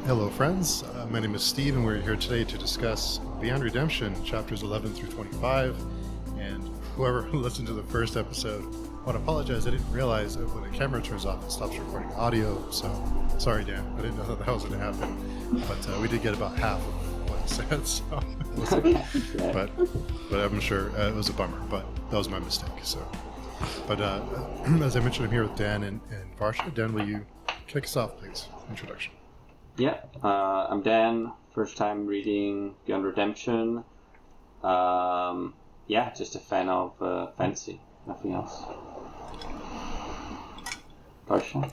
Hello, friends. My name is Steve, and we're here today to discuss Beyond Redemption, chapters 11 through 25. And whoever listened to the first episode, I want to apologize. I didn't realize that when the camera turns off, it stops recording audio. So, sorry, Dan. I didn't know that was going to happen. But we did get about half of what he said. So, but I'm sure it was a bummer. But that was my mistake. So, but as I mentioned, I'm here with Dan and Varsha. Dan, will you kick us off, please? Introduction. Yeah, I'm Dan. First time reading Beyond Redemption. Just a fan of fantasy. Nothing else. Varsha?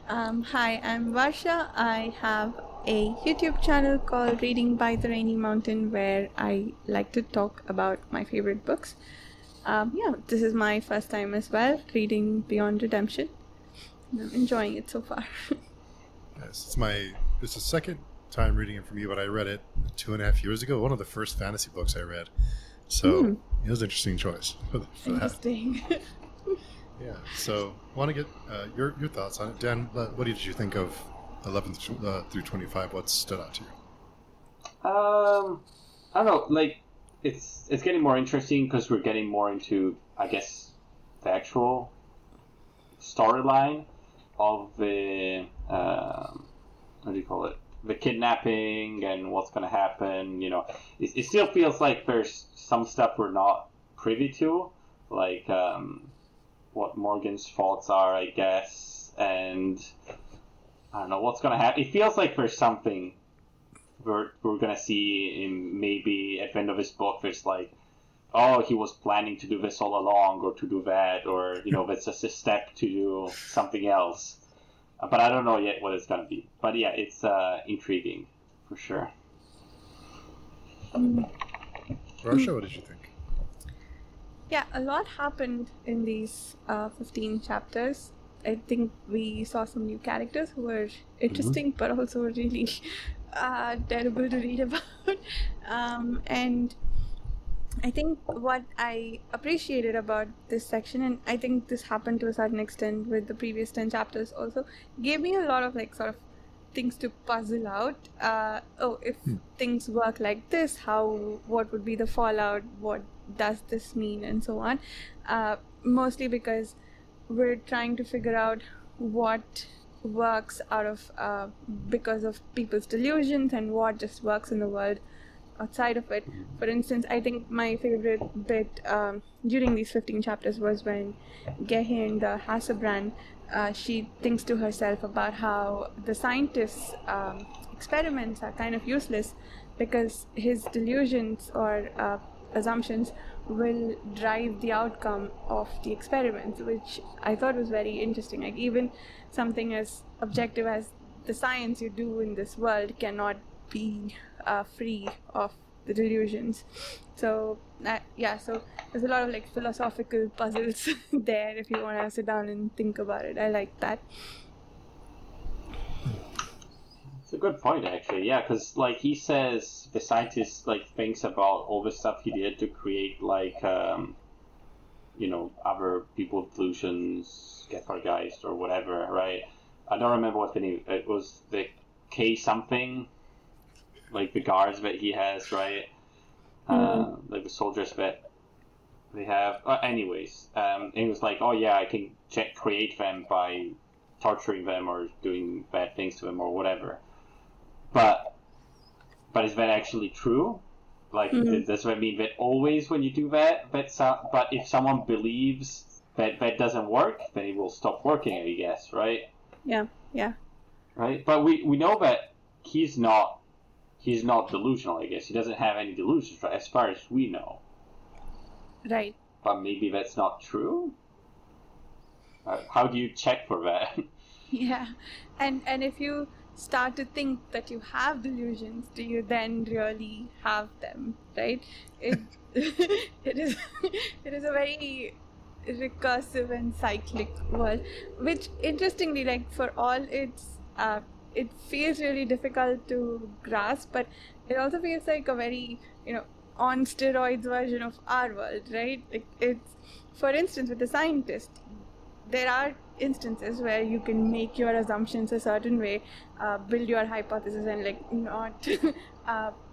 Hi, I'm Varsha. I have a YouTube channel called Reading by the Rainy Mountain where I like to talk about my favorite books. This is my first time as well reading Beyond Redemption. I'm enjoying it so far. Yes, it's the second time reading it from you, but I read it 2.5 years ago. One of the first fantasy books I read, so it was an interesting choice. Interesting. Yeah. So, want to get your thoughts on it, Dan? What did you think of 11 through 25? What stood out to you? I don't know. Like, it's getting more interesting because we're getting more into, I guess, the actual storyline of the what do you call it? The kidnapping and what's going to happen. You know, it still feels like there's some stuff we're not privy to, like what Morgan's faults are, I guess, and I don't know what's going to happen. It feels like there's something we're going to see in maybe at the end of his book. There's like, oh, he was planning to do this all along, or to do that, or, you know, that's just a step to do something else. But I don't know yet what it's going to be. But yeah, it's intriguing, for sure. Varsha, what did you think? Yeah, a lot happened in these 15 chapters. I think we saw some new characters who were interesting, but also really terrible to read about. And I think what I appreciated about this section, and I think this happened to a certain extent with the previous 10 chapters also, gave me a lot of like sort of things to puzzle out. If things work like this, what would be the fallout? What does this mean? And so on. Mostly because we're trying to figure out what works out of because of people's delusions and what just works in the world outside of it. For instance, I think my favorite bit during these 15 chapters was when Gehin, the Hassebrand, she thinks to herself about how the scientists' experiments are kind of useless because his delusions or assumptions will drive the outcome of the experiments, which I thought was very interesting. Like, even something as objective as the science you do in this world cannot be free of the delusions. So so there's a lot of like philosophical puzzles there if you want to sit down and think about it. I like that. It's a good point, actually. Yeah, because like he says, the scientist like thinks about all the stuff he did to create like other people's delusions, Geist or whatever, right? I don't remember what the name. It was the K something. Like the guards that he has, right? Like the soldiers that they have. Anyways, it was like, oh yeah, I can create them by torturing them or doing bad things to them or whatever. But is that actually true? Like, does that mean that always when you do that, but if someone believes that doesn't work, then it will stop working, I guess, right? Yeah. Right? But we know that he's not delusional, I guess. He doesn't have any delusions, right, as far as we know. Right. But maybe that's not true? How do you check for that? Yeah. And if you start to think that you have delusions, do you then really have them, right? It is a very recursive and cyclic world, which interestingly, like, for all its it feels really difficult to grasp, but it also feels like a very, on steroids version of our world, right? Like, it's, for instance, with the scientist, there are instances where you can make your assumptions a certain way, build your hypothesis, and like not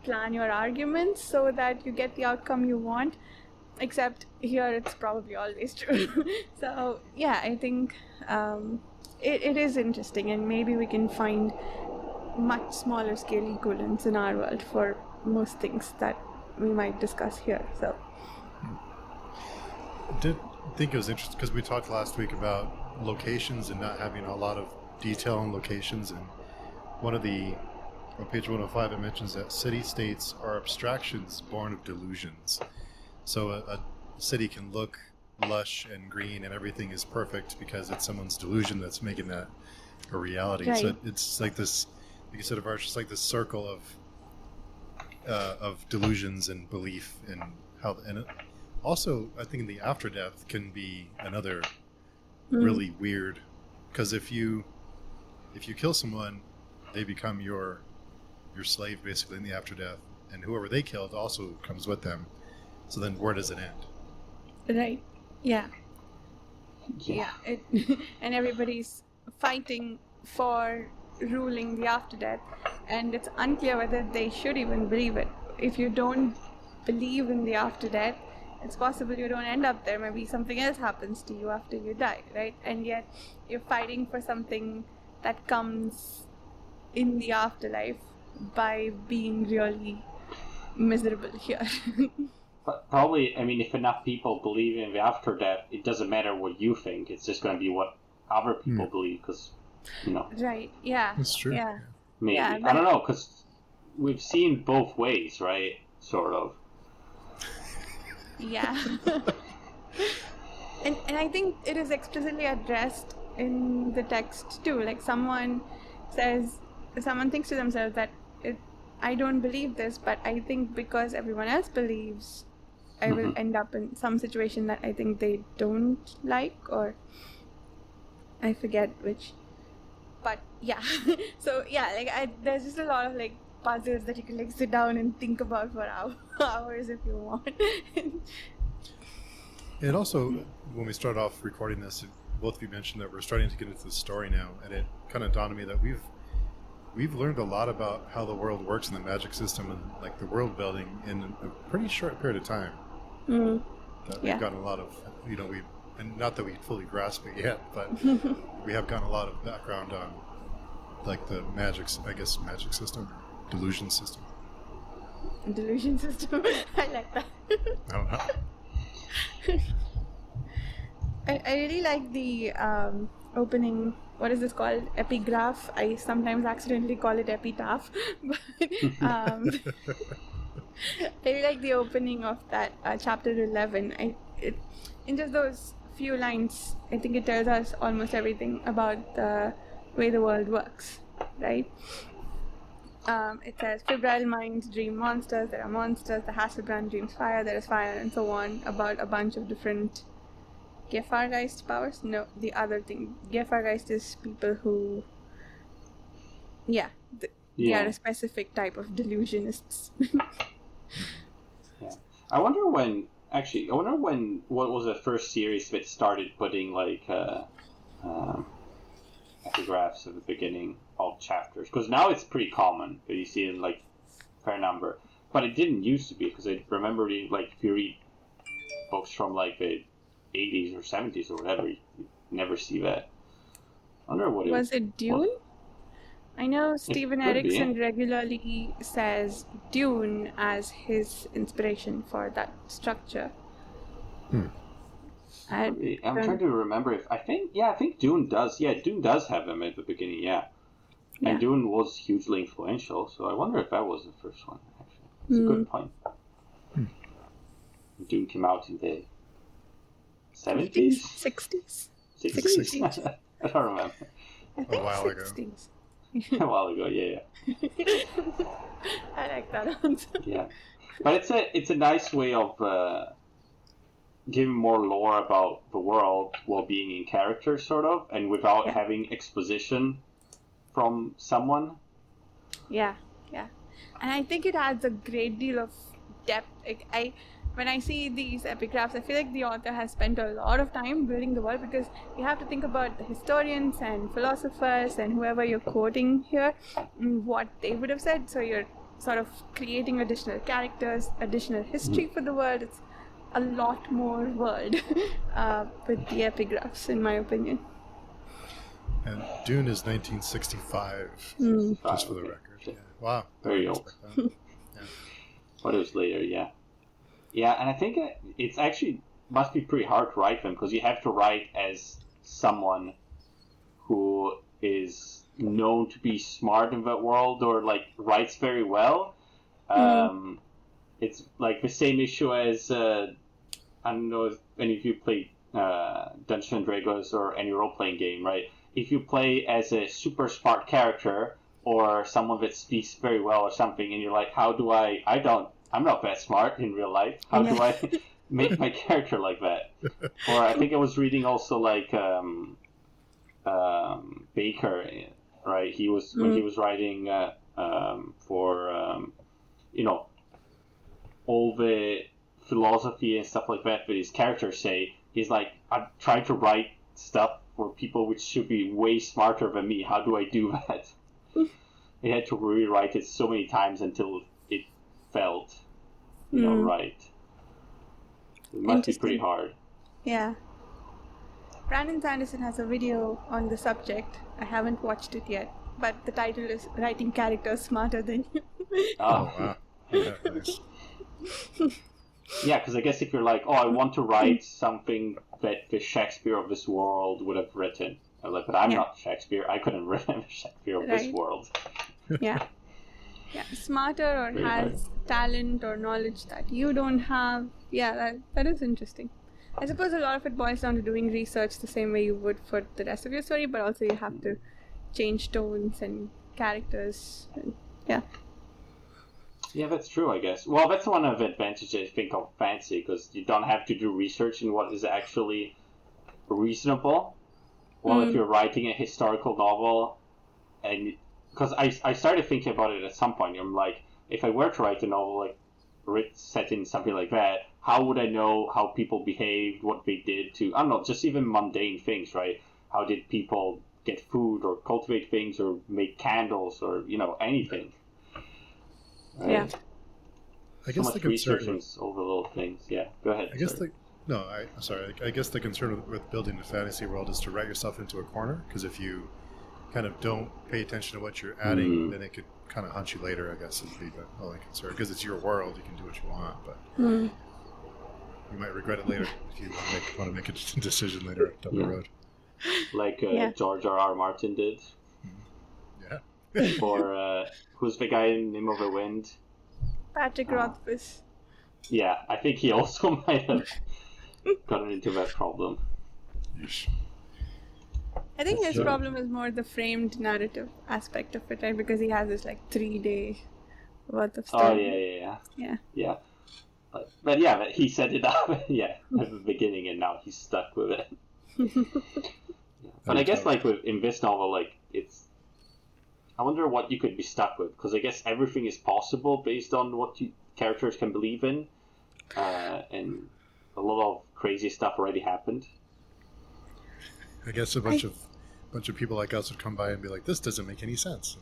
plan your arguments so that you get the outcome you want. Except here, it's probably always true. So yeah, I think it is interesting, and maybe we can find much smaller scale equivalents in our world for most things that we might discuss here. So Did think it was interesting because we talked last week about locations and not having a lot of detail on locations, and one of the on page 105 it mentions that city-states are abstractions born of delusions. So a city can look lush and green and everything is perfect because it's someone's delusion that's making that a reality. Right. So it's like this, like you said, of Arch, it's like this circle of delusions and belief and how, and it, also I think the after death can be another really weird, because if you kill someone, they become your slave basically in the after death, and whoever they killed also comes with them. So then where does it end? right, yeah. And everybody's fighting for ruling the after death, and it's unclear whether they should even believe it. If you don't believe in the after death, it's possible you don't end up there. Maybe something else happens to you after you die, right? And yet you're fighting for something that comes in the afterlife by being really miserable here. But probably, I mean, if enough people believe in the after death, it doesn't matter what you think. It's just going to be what other people believe, because, you know. Right, yeah. That's true. Yeah. Maybe. Yeah, I don't know, because we've seen both ways, right? Sort of. Yeah. and I think it is explicitly addressed in the text too. Like someone thinks to themselves that I don't believe this, but I think because everyone else believes, I will end up in some situation that I think they don't like, or I forget which. But yeah, so yeah, like there's just a lot of like puzzles that you can like sit down and think about for hours if you want. And also, when we started off recording this, both of you mentioned that we're starting to get into the story now, and it kind of dawned on me that we've learned a lot about how the world works in the magic system and like the world building in a pretty short period of time. That we've gotten a lot of, and not that we fully grasp it yet, but we have gotten a lot of background on like the magic system, delusion system. Delusion system. I like that. I don't know. I really like the opening. What is this called? Epigraph. I sometimes accidentally call it epitaph. But I really like the opening of that chapter 11. In just those few lines, I think it tells us almost everything about the way the world works, right? It says, febrile minds dream monsters, there are monsters, the Hasselbrand dreams fire, there is fire, and so on, about a bunch of different Gefargeist powers? No, the other thing. Gefargeist is people who... they are a specific type of delusionists. Yeah. I wonder when what was the first series that started putting like epigraphs at the beginning of chapters, because now it's pretty common that you see it like fair number, but it didn't used to be, because I remember like if you read books from like the 80s or 70s or whatever, you never see that. I wonder what was it Dune? I know Steven Erikson regularly says Dune as his inspiration for that structure. I'm trying to remember if I think Dune does. Yeah, Dune does have them at the beginning. Yeah. And Dune was hugely influential. So I wonder if that was the first one. Actually, it's a good point. Dune came out in the 70s, 60s, 60s. I don't remember. I think a while 60s. A while ago, yeah. I like that answer. Yeah, but it's a nice way of giving more lore about the world while being in character, sort of, and without having exposition from someone. Yeah. And I think it adds a great deal of depth. Like when I see these epigraphs, I feel like the author has spent a lot of time building the world, because you have to think about the historians and philosophers and whoever you're quoting here, what they would have said. So you're sort of creating additional characters, additional history for the world. It's a lot more world with the epigraphs, in my opinion. And Dune is 1965, just for the record. Yeah. Wow. Very old. Yeah. But it was later, yeah. Yeah, and I think it's actually must be pretty hard to write them, because you have to write as someone who is known to be smart in that world, or like writes very well. It's like the same issue as I don't know if any of you played Dungeons and Dragons or any role-playing game, right? If you play as a super smart character or someone that speaks very well or something, and you're like, how do I'm not that smart in real life. How do I make my character like that? Or I think I was reading also like Baker, right? He was when he was writing for all the philosophy and stuff like that his characters say. He's like, I'm trying to write stuff for people which should be way smarter than me. How do I do that? He had to rewrite it so many times until it felt, right. It must be pretty hard. Yeah. Brandon Sanderson has a video on the subject. I haven't watched it yet, but the title is Writing Characters Smarter Than You. Oh, wow. Yeah, nice. Yeah, because I guess if you're like, I want to write something that the Shakespeare of this world would have written. Like, but I'm not Shakespeare. I couldn't write the Shakespeare of this world. Yeah. Yeah, smarter or Very has hard. talent or knowledge that you don't have. Yeah, that is interesting. I suppose a lot of it boils down to doing research the same way you would for the rest of your story, but also you have to change tones and characters. And, yeah. Yeah, that's true, I guess. Well, that's one of the advantages, I think, of fantasy, because you don't have to do research in what is actually reasonable. Well, if you're writing a historical novel, and because I started thinking about it at some point, I'm like, if I were to write a novel like set in something like that, how would I know how people behaved, what they did to, I don't know, just even mundane things, right? How did people get food or cultivate things or make candles or, anything? Right? Yeah. I guess so much research on all the little things. Yeah, go ahead. I guess I guess the concern with building a fantasy world is to write yourself into a corner, because if you kind of don't pay attention to what you're adding, then it could kind of hunt you later, I guess, would be the only concern. Because it's your world, you can do what you want, but you might regret it later if you want to make a decision later down the road. Like George R.R. Martin did. Yeah. Or who's the guy in Name of the Wind? Patrick Rothfuss. Yeah, I think he also might have gotten into that problem. Yeesh. I think his problem is more the framed narrative aspect of it, right? Because he has this 3-day worth of stuff. Oh, yeah. But yeah, he set it up at the beginning, and now he's stuck with it. But I guess in this novel, it's, I wonder what you could be stuck with, because I guess everything is possible based on what characters can believe in, and a lot of crazy stuff already happened. I guess a bunch of people like us would come by and be like, "This doesn't make any sense,"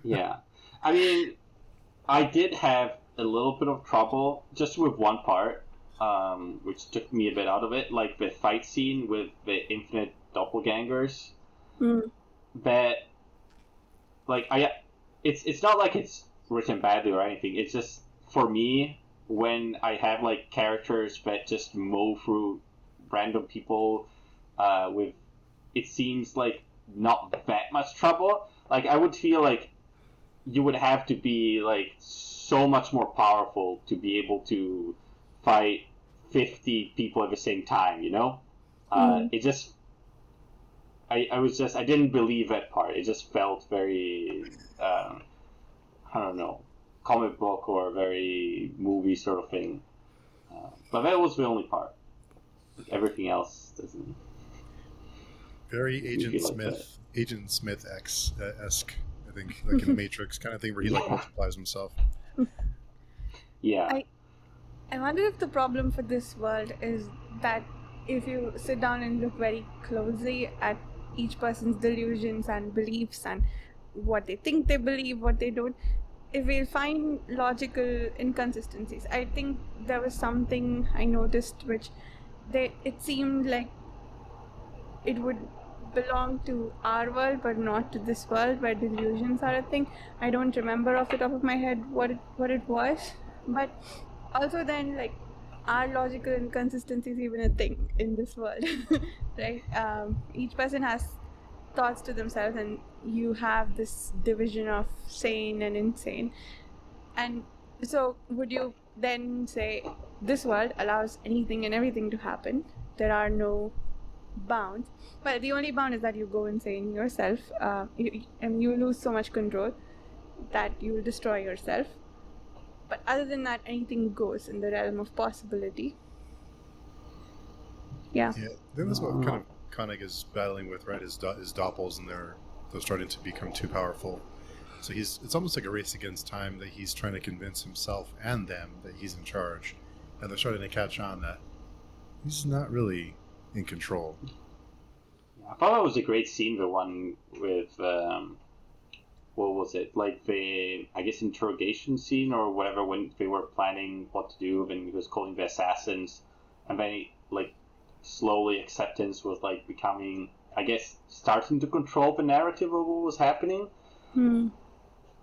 Yeah, I mean, I did have a little bit of trouble just with one part, which took me a bit out of it, like the fight scene with the infinite doppelgangers. That, it's not like it's written badly or anything. It's just, for me, when I have characters that just mow through random people with, it seems like not that much trouble. I would feel like you would have to be so much more powerful to be able to fight 50 people at the same time, It just, I didn't believe that part. It just felt very, I don't know, comic book or very movie sort of thing. But that was the only part. Everything else doesn't. Very Agent Smith-esque, I think, in the Matrix kind of thing, where he multiplies himself. Yeah. I wonder if the problem for this world is that if you sit down and look very closely at each person's delusions and beliefs and what they think they believe, what they don't, if we'll find logical inconsistencies. I think there was something I noticed which it seemed like it would belong to our world but not to this world where delusions are a thing. I don't remember off the top of my head what it was, but also then like are logical inconsistencies even a thing in this world? Right? Each person has thoughts to themselves, and you have this division of sane and insane. And so would you then say this world allows anything and everything to happen? There are no bounds. Well, the only bound is that you go insane yourself, and you lose so much control that you will destroy yourself. But other than that, anything goes in the realm of possibility. Yeah. Yeah, I think that's what kind of Koenig is battling with, right? His doppels, and they're starting to become too powerful. So it's almost like a race against time that he's trying to convince himself and them that he's in charge, and they're starting to catch on that he's not really in control. I thought it was a great scene, the one with what was it, like the, I guess, interrogation scene or whatever, when they were planning what to do, when he was calling the assassins, and then like slowly acceptance was like becoming, I guess, starting to control the narrative of what was happening. I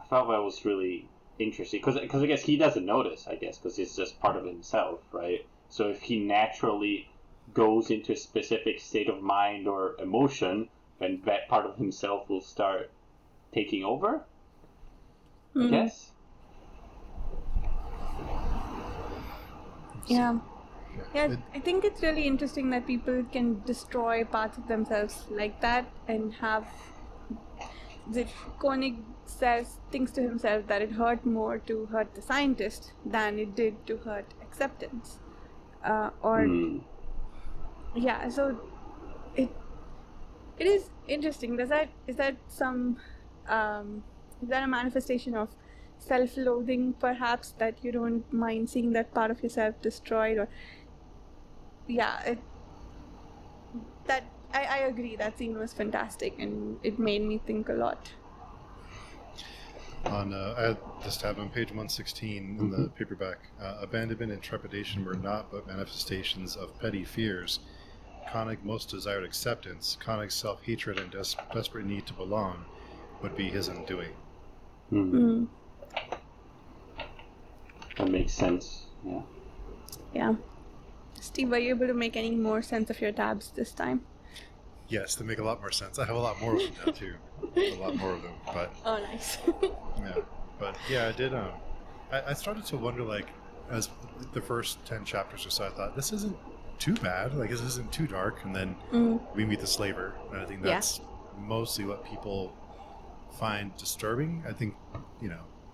thought that was really interesting because I guess he doesn't notice, I guess, because it's just part of himself, right? So if he naturally goes into a specific state of mind or emotion, then that part of himself will start taking over, I guess. Yeah. I think it's really interesting that people can destroy parts of themselves like that and have the Koenig thinks to himself that it hurt more to hurt the scientist than it did to hurt acceptance. Yeah, so it is interesting. Is that a manifestation of self-loathing, perhaps, that you don't mind seeing that part of yourself destroyed? Or I agree. That scene was fantastic, and it made me think a lot. I had this tab on page 116 in the paperback. Abandonment and trepidation were not but manifestations of petty fears. Koenig most desired acceptance. Koenig's self-hatred and desperate need to belong would be his undoing. That makes sense. Yeah. Steve, were you able to make any more sense of your tabs this time? Yes, they make a lot more sense. I have a lot more of them now too. A lot more of them, but oh, nice. I did. I started to wonder, like, as the first 10 chapters or so, I thought this isn't too bad. Like, this isn't too dark. And then we meet the slaver, and I think that's mostly what people find disturbing. I think,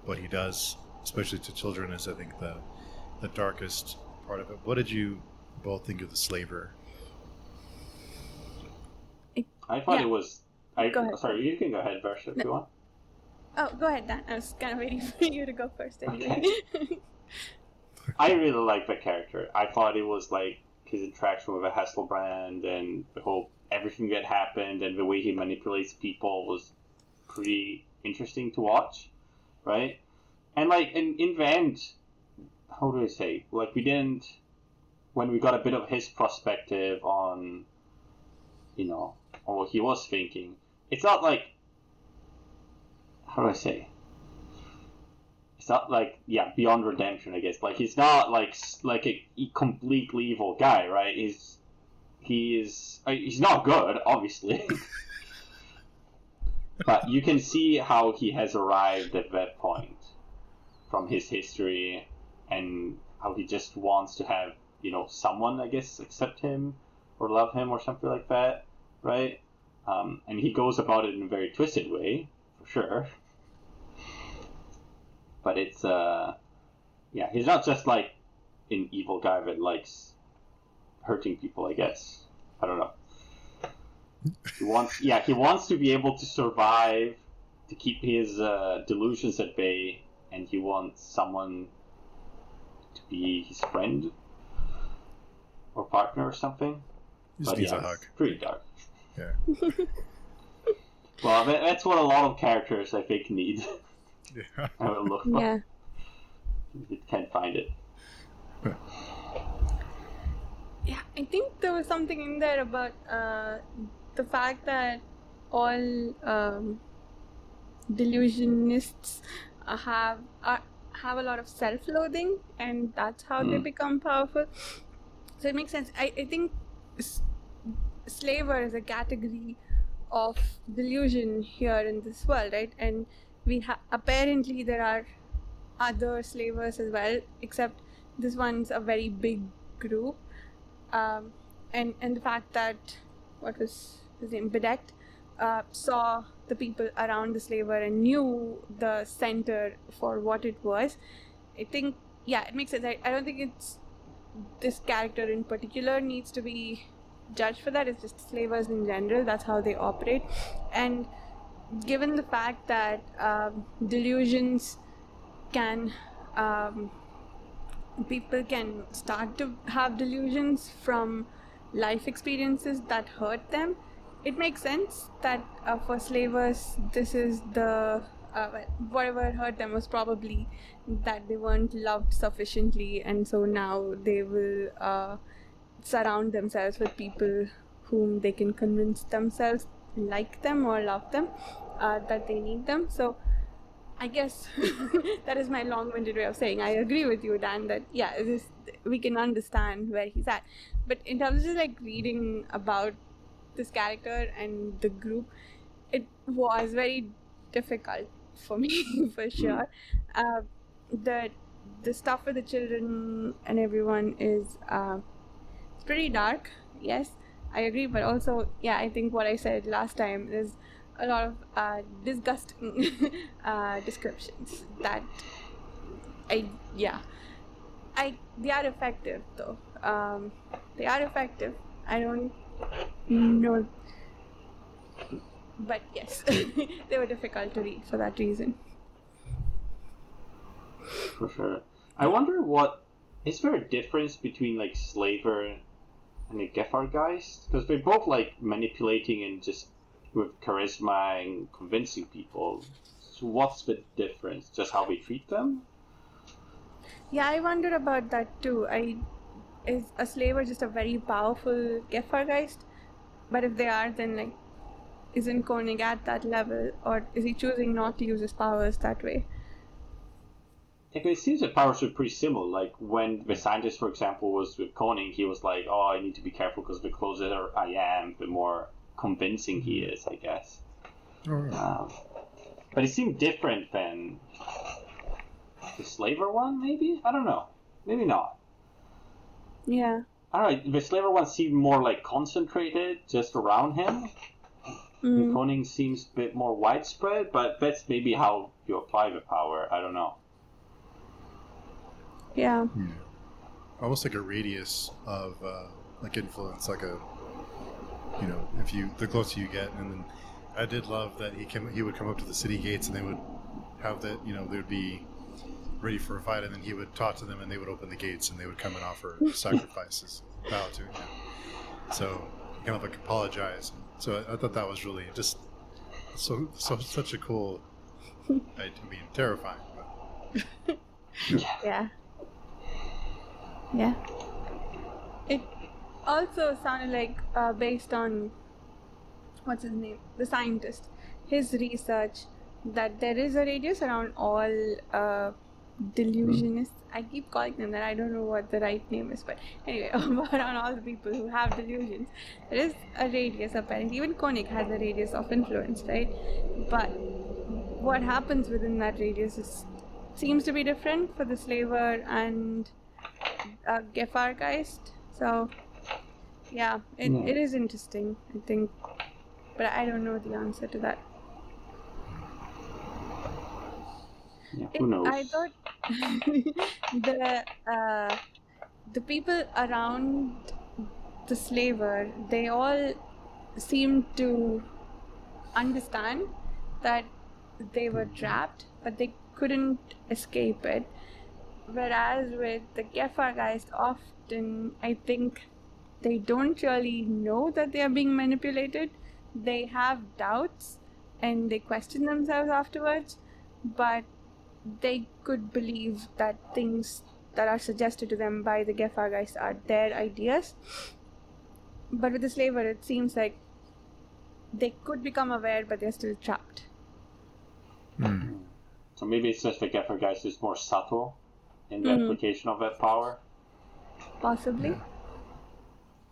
what he does, especially to children, is, I think, the darkest part of it. What did you both think of the slaver? I thought it was. Go ahead. Sorry, you can go ahead, Varsha, if you want. Oh, go ahead, Dan. I was kind of waiting for you to go first anyway. Okay. I really like the character. I thought it was like his interaction with the Hasselbrand and the whole everything that happened and the way he manipulates people was pretty interesting to watch, right? And like in the end, how do I say? Like when we got a bit of his perspective on, on what he was thinking, it's not like, how do I say? It's not like, beyond redemption, I guess. Like, he's not like a completely evil guy, right? He's not good, obviously. But you can see how he has arrived at that point from his history and how he just wants to have, someone, I guess, accept him or love him or something like that, right? And he goes about it in a very twisted way, for sure. But it's, he's not just like an evil guy that likes hurting people, I guess. I don't know. He wants to be able to survive, to keep his delusions at bay, and he wants someone to be his friend or partner or something. He just needs a hug. It's pretty dark. Yeah. Well, that's what a lot of characters, I think, need. Yeah. I will look for. Yeah. You can't find it. Yeah, I think there was something in there about the fact that all delusionists have a lot of self-loathing, and that's how they become powerful. So it makes sense. I think slaver is a category of delusion here in this world, right? And we apparently there are other slavers as well, except this one's a very big group. And the fact that, what was his name, Bedect, saw the people around the slaver and knew the center for what it was. I think, yeah, it makes sense. I don't think it's this character in particular needs to be judged for that. It's just slavers in general. That's how they operate. And given the fact that delusions can... people can start to have delusions from life experiences that hurt them, it makes sense that for slavers, this is the whatever hurt them was probably that they weren't loved sufficiently, and so now they will surround themselves with people whom they can convince themselves like them or love them, that they need them. So I guess that is my long-winded way of saying I agree with you, Dan, that yeah, we can understand where he's at. But in terms of just like reading about this character and the group, it was very difficult for me for sure. The stuff with the children and everyone is it's pretty dark, yes, I agree, but also yeah, I think what I said last time is a lot of disgusting descriptions that they are effective though. They are effective. I don't know, but yes, they were difficult to read for that reason. For sure. I wonder is there a difference between like Slaver and the Gefargeist? Because they're both like manipulating and just with charisma and convincing people. So what's the difference? Just how we treat them? Yeah, I wonder about that too. Is a slaver just a very powerful Gefargeist? But if they are, then like, isn't Koenig at that level, or is he choosing not to use his powers that way? Yeah, it seems that powers are pretty similar. Like when the scientist, for example, was with Koenig, he was like, "Oh, I need to be careful because the closer I am, the more convincing he is, I guess." But it seemed different than the slaver one, maybe? I don't know. Maybe not. Yeah. I don't know. The slaver one seemed more like concentrated just around him. The Koenig seems a bit more widespread, but that's maybe how you apply the power. I don't know. Yeah. Almost like a radius of like influence, like a, you know, the closer you get. And then I did love that he would come up to the city gates and they would have that, you know, they would be ready for a fight, and then he would talk to them and they would open the gates and they would come and offer sacrifices, bow to him. So he kind of like apologize. So I thought that was really just such a cool, I mean, terrifying. But. Yeah. Yeah. It also sounded like, based on, what's his name? The scientist. His research, that there is a radius around all delusionists. I keep calling them that. I don't know what the right name is, but anyway, around all the people who have delusions, there is a radius apparently. Even Koenig has a radius of influence, right? But what happens within that radius seems to be different for the slaver and Gefargeist. So yeah, it is interesting, I think, but I don't know the answer to that. Yeah, who knows? I thought the people around the slaver, they all seemed to understand that they were trapped, but they couldn't escape it. whereas with the Gefargeist, often I think they don't really know that they are being manipulated. They have doubts and they question themselves afterwards, but they could believe that things that are suggested to them by the Gefargeist are their ideas. But with the slaver, it seems like they could become aware, but they're still trapped. So maybe it's just the Gefargeist is more subtle in the application of that power. Possibly.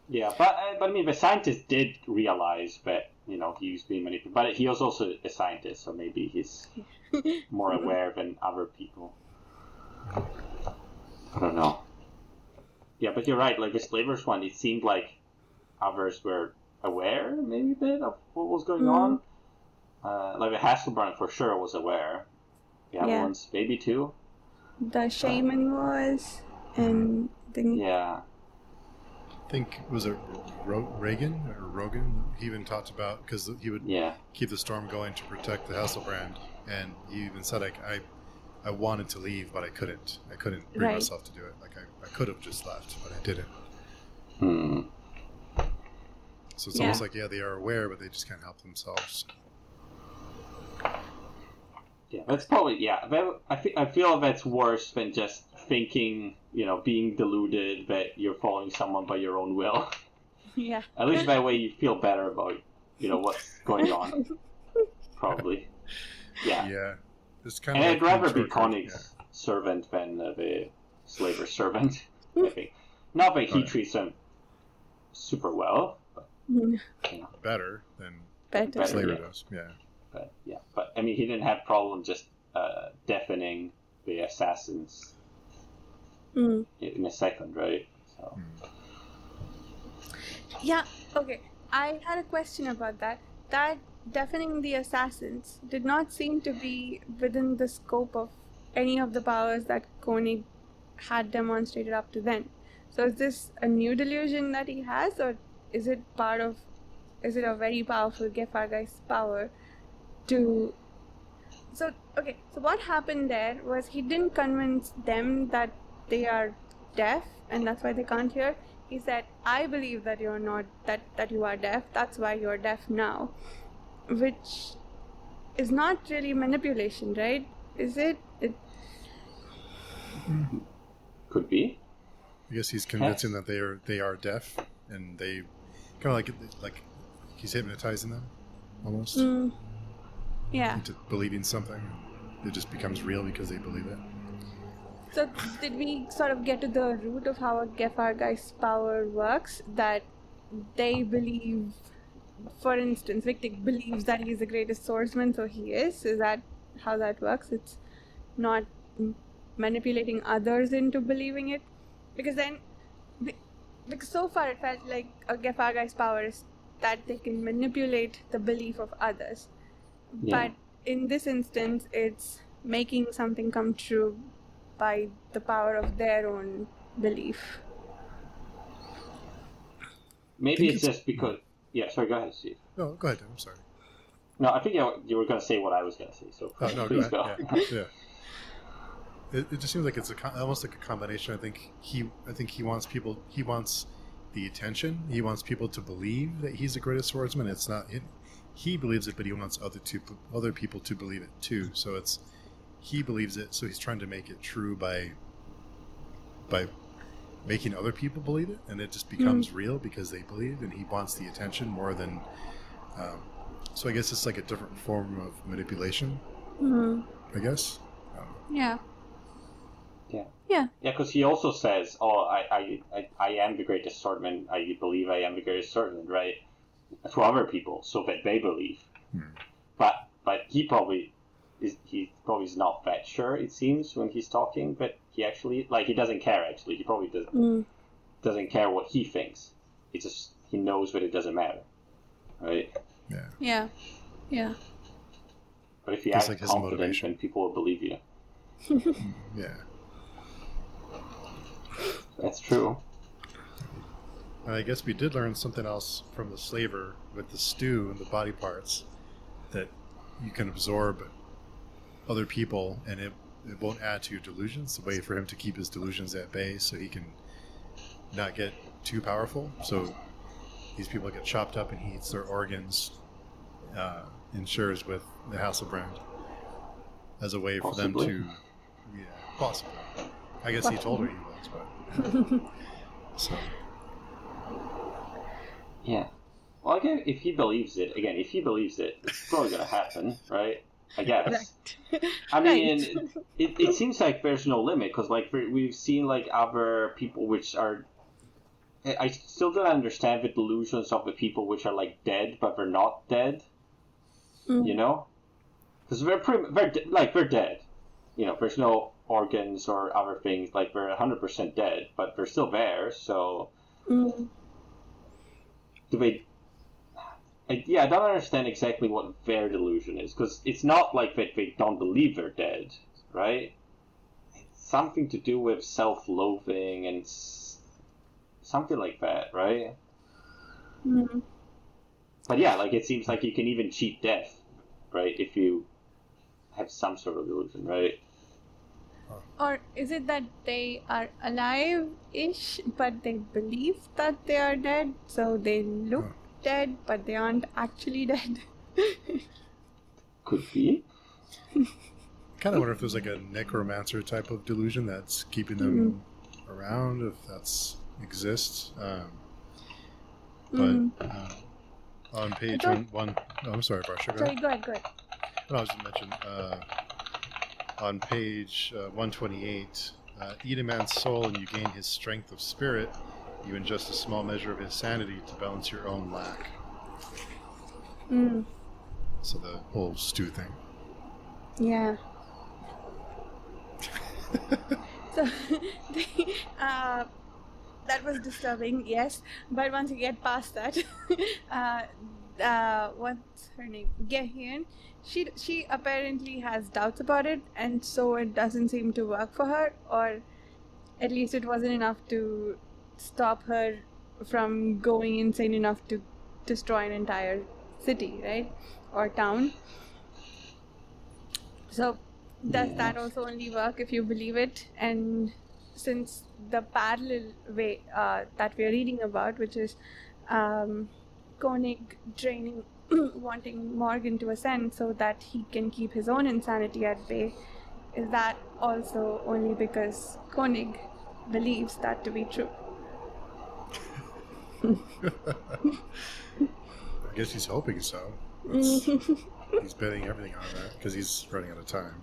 Yeah, but I mean, the scientist did realize that, you know, he was being manipulated. But he was also a scientist, so maybe he's more aware than other people. I don't know. Yeah, but you're right. Like the slavers one, it seemed like others were aware, maybe a bit, of what was going on. Like the Hasselbrand for sure was aware. The other ones, maybe too. The shaman was, and Yeah. I think, was it Reagan or Rogan? He even talked about, because he would keep the storm going to protect the Hasselbrand, and he even said, like, I wanted to leave, but I couldn't. I couldn't bring myself to do it. Like, I could have just left, but I didn't. So it's almost like, they are aware, but they just can't help themselves. Yeah, that's probably, I feel that's worse than just thinking, you know, being deluded that you're following someone by your own will. Yeah. At least that way you feel better about, you know, what's going on. Probably. Yeah. Yeah. It's and I'd rather be Konig's servant than the slaver's servant, I think. Not that he treats them super well, but, you know. Better than Better. Slaver does, But I mean, he didn't have problem just deafening the assassins in a second, right? So. Yeah, okay. I had a question about that. That deafening the assassins did not seem to be within the scope of any of the powers that Koenig had demonstrated up to then. So is this a new delusion that he has, or is it a very powerful Gefargeist power to... So what happened there was he didn't convince them that they are deaf and that's why they can't hear. He said, I believe that you're not, that you are deaf, that's why you're deaf now. Which is not really manipulation, right? Is it? Could be. I guess he's convincing that they are deaf, and they kind of like he's hypnotizing them, almost. Into believing something. It just becomes real because they believe it. So did we sort of get to the root of how a Gefargeist power works? That they believe, for instance, Victic believes that he's the greatest swordsman, so he is? Is that how that works? It's not manipulating others into believing it? Because so far it felt like a Gefargeist power is that they can manipulate the belief of others. Yeah. But in this instance, it's making something come true by the power of their own belief. Maybe it's just because... Yeah, sorry, go ahead, Steve. No, go ahead, I'm sorry. No, I think you were going to say what I was going to say, so please go. Yeah. It just seems like it's almost like a combination. I think he wants people. He wants the attention. He wants people to believe that he's the greatest swordsman. It's not. He believes it, but he wants other people to believe it too. So he believes it. So he's trying to make it true by making other people believe it, and it just becomes real because they believe, and he wants the attention more than. So I guess it's like a different form of manipulation. I guess. Yeah. Yeah, because he also says, "Oh, I am the greatest swordman. I believe I am the greatest swordman," right? To other people, so that they believe. But he probably is not that sure. It seems when he's talking, but he actually he doesn't care. Actually, he probably doesn't care what he thinks. It's just he knows that it doesn't matter, right? Yeah. But if you act confident, then people will believe you. Yeah. That's true. I guess we did learn something else from the slaver with the stew and the body parts, that you can absorb other people, and it won't add to your delusions. The way for him to keep his delusions at bay so he can not get too powerful. So these people get chopped up and he eats their organs, ensures with the Hasselbrand as a way for Possibly. them to, yeah, possibly. I guess he told her he was, but so Yeah. Well, again, if he believes it, it's probably gonna happen, right? I guess. Right. I mean, Right. it seems like there's no limit because, like, we've seen like other people which are. I still don't understand the delusions of the people which are like dead, but they're not dead. You know, because they're dead. You know, there's no organs or other things. Like they're 100% dead, but they're still there. So, do they? I don't understand exactly what their delusion is, because it's not like that they don't believe they're dead, right? It's something to do with self-loathing and something like that, right? But yeah, like it seems like you can even cheat death, right? If you have some sort of delusion, right? Or is it that they are alive-ish, but they believe that they are dead, so they look dead, but they aren't actually dead? Could be. kind of wonder if there's like a necromancer type of delusion that's keeping them around, if that's exists. But on page one, oh, I'm sorry, Barsha. Sorry, go ahead. No, I was just mentioning on page 128, eat a man's soul and you gain his strength of spirit, even just a small measure of his sanity to balance your own lack. So the whole stew thing. Yeah. So, that was disturbing, yes. But once you get past that, what's her name? Gehian. She apparently has doubts about it, and so it doesn't seem to work for her, or at least it wasn't enough to stop her from going insane enough to destroy an entire city, right? Or town. So does that also only work if you believe it? And since the parallel way that we're reading about, which is Koenig draining, wanting Morgan to ascend so that he can keep his own insanity at bay, is that also only because Koenig believes that to be true? I guess he's hoping so. He's betting everything on that because he's running out of time.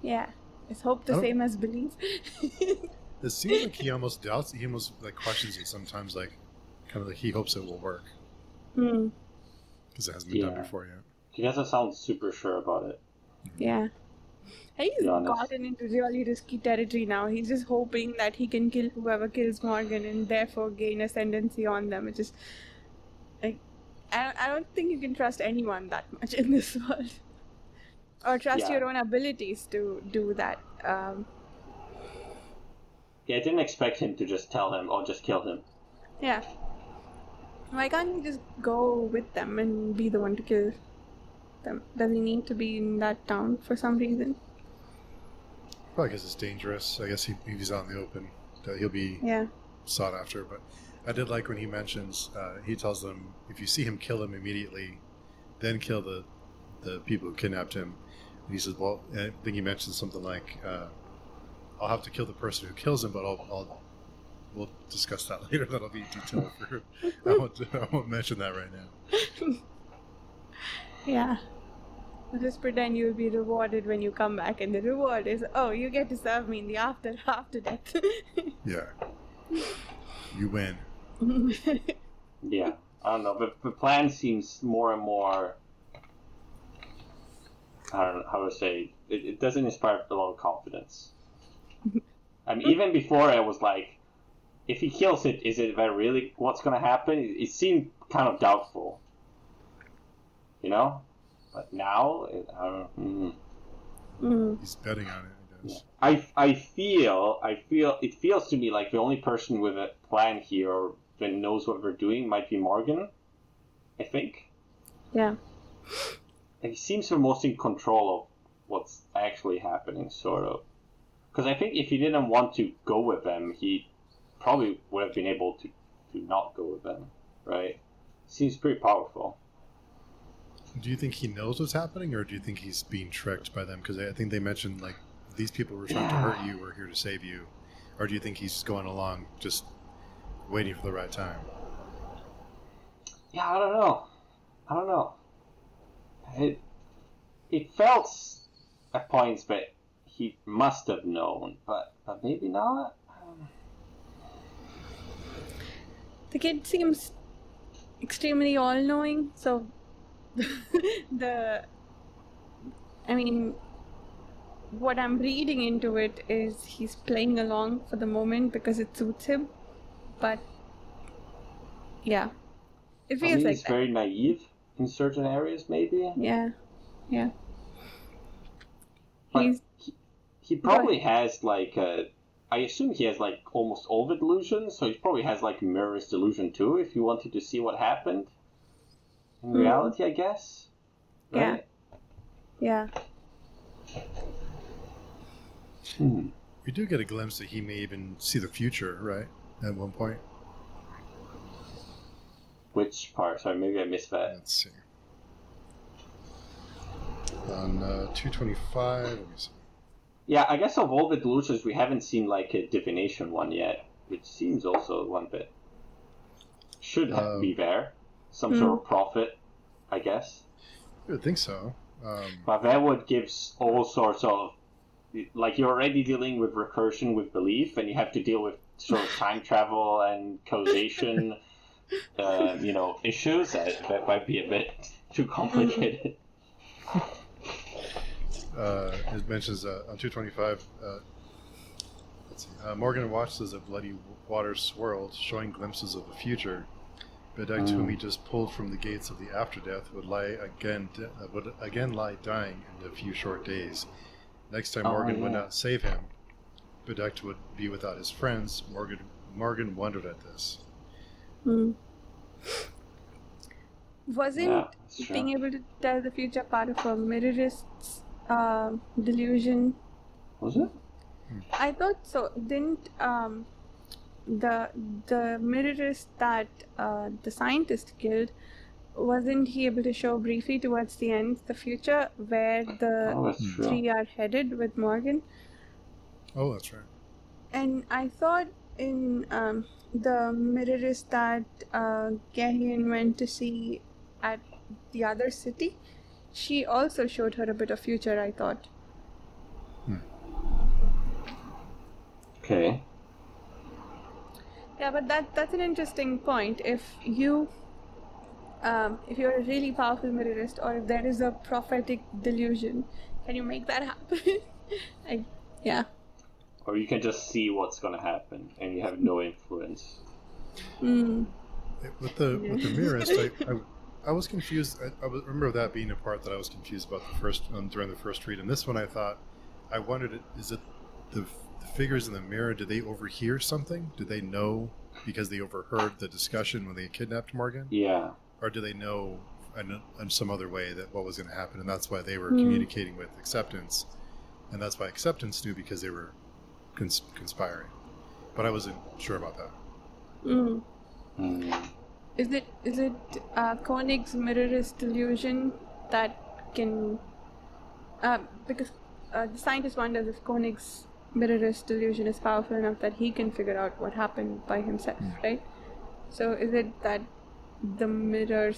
Yeah. Is hope the same as belief? It seems like he almost doubts. He almost like questions it sometimes. Like, kind of like he hopes it will work because it hasn't been done before yet. He doesn't sound super sure about it. Yeah. He's gotten into really risky territory now. He's just hoping that he can kill whoever kills Morgan and therefore gain ascendancy on them. It's just like I don't think you can trust anyone that much in this world, or trust your own abilities to do that. Yeah, I didn't expect him to just tell him or just kill him. Yeah. Why can't he just go with them and be the one to kill them? Does he need to be in that town for some reason? Probably because it's dangerous. I guess if he's out in the open, he'll be sought after. But I did like when he mentions, he tells them, if you see him, kill him immediately, then kill the people who kidnapped him. And he says, well, I think he mentions something like, I'll have to kill the person who kills him, but we'll discuss that later. That'll be detailed for I won't mention that right now. Yeah. Just pretend you'll be rewarded when you come back, and the reward is, oh, you get to serve me in the after death. Yeah. You win. Yeah. I don't know. The plan seems more and more, I don't know how to say, it doesn't inspire a lot of confidence. I mean, even before I was like, if he kills it, is it that really what's going to happen? It seemed kind of doubtful. You know? But now, I don't know. He's betting on it, I guess. I feel, it feels to me like the only person with a plan here or that knows what they're doing might be Morgan, I think. Yeah. And he seems the most in control of what's actually happening, sort of. Because I think if he didn't want to go with them, he probably would have been able to not go with them, right? Seems pretty powerful. Do you think he knows what's happening, or do you think he's being tricked by them? Because I think they mentioned, like, these people were trying to hurt you, we're here to save you. Or do you think he's going along just waiting for the right time? Yeah, I don't know. It felt at points that he must have known, but maybe not. The kid seems extremely all-knowing, so what I'm reading into it is he's playing along for the moment because it suits him, but yeah, it feels like he's very naive in certain areas, maybe. Yeah. But he probably has I assume he has almost all the delusions, so he probably has mirror's delusion too. If you wanted to see what happened in reality, I guess. Right? Yeah. We do get a glimpse that he may even see the future, right? At one point. Which part? Sorry, maybe I missed that. Let's see. On 225, let me see. Yeah, I guess of all the delusions, we haven't seen a divination one yet, which seems also one that should be there. Some sort of prophet, I guess. I would think so. But that would give all sorts of... you're already dealing with recursion with belief, and you have to deal with sort of time travel and causation, issues. That might be a bit too complicated. It mentions on 225, let's see, Morgan watched as the bloody water swirled, showing glimpses of the future. Bedect, whom he just pulled from the gates of the afterdeath, would again lie dying in a few short days. Next time Morgan would not save him, Bedect would be without his friends. Morgan wondered at this. Wasn't being able to tell the future part of a mirrorist's delusion? Was it? I thought so. Didn't the mirrorist that the scientist killed, wasn't he able to show briefly towards the end the future where the three are headed with Morgan? Oh, that's right. And I thought in the mirrorist that Gahian went to see at the other city, she also showed her a bit of future, I thought. Okay. Yeah, but that's an interesting point. If you're a really powerful mirrorist, or if there is a prophetic delusion, can you make that happen? Yeah. Or you can just see what's going to happen, and you have no influence. With the mirrorist, I was confused. I remember that being a part that I was confused about during the first read. And this one, I wondered, is it the figures in the mirror? Did they overhear something? Did they know because they overheard the discussion when they kidnapped Morgan? Yeah. Or do they know in some other way that what was going to happen, and that's why they were communicating with Acceptance, and that's why Acceptance knew because they were conspiring. But I wasn't sure about that. Is it Koenig's mirrorist delusion that can because the scientist wonders if Koenig's mirrorist delusion is powerful enough that he can figure out what happened by himself, right? So is it that the mirror